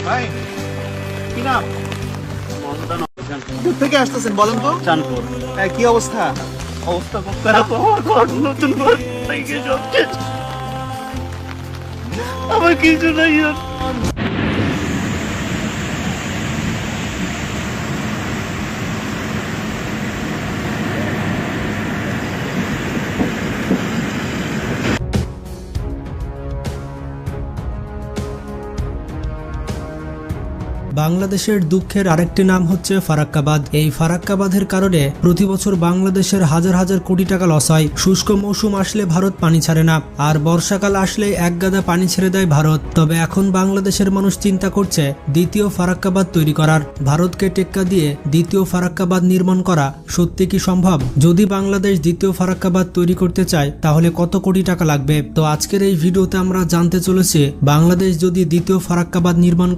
ভাই কি নাম? মহাদান অভিযান দূর থেকে আসতেছেন বলেন তো? চাঁদপুর। কি অবস্থা? অবস্থা খুব খারাপ, আমার ঘর নতুন ঘর থেকে সব শেষ। আমার কিছু নাই আর। বাংলাদেশের দুঃখের আরেকটি নাম হচ্ছে ফারাক্কাবাদ। এই ফারাক্কাবাদের কারণে প্রতি বছর বাংলাদেশের হাজার হাজার কোটি টাকা লস হয়। শুষ্ক মৌসুম আসলে ভারত পানি ছাড়ে না, আর বর্ষাকাল আসলে এক গাদা পানি ছেড়ে দেয় ভারত। তবে এখন বাংলাদেশের মানুষ চিন্তা করছে দ্বিতীয় ফারাক্কাবাদ তৈরি করার। ভারতকে টেক্কা দিয়ে দ্বিতীয় ফারাক্কাবাদ নির্মাণ করা সত্যি কি সম্ভব? যদি বাংলাদেশ দ্বিতীয় ফারাক্কাবাদ তৈরি করতে চায় তাহলে কত কোটি টাকা লাগবে? তো আজকের এই ভিডিওতে আমরা জানতে চলেছি বাংলাদেশ যদি দ্বিতীয় ফারাক্কাবাদ নির্মাণ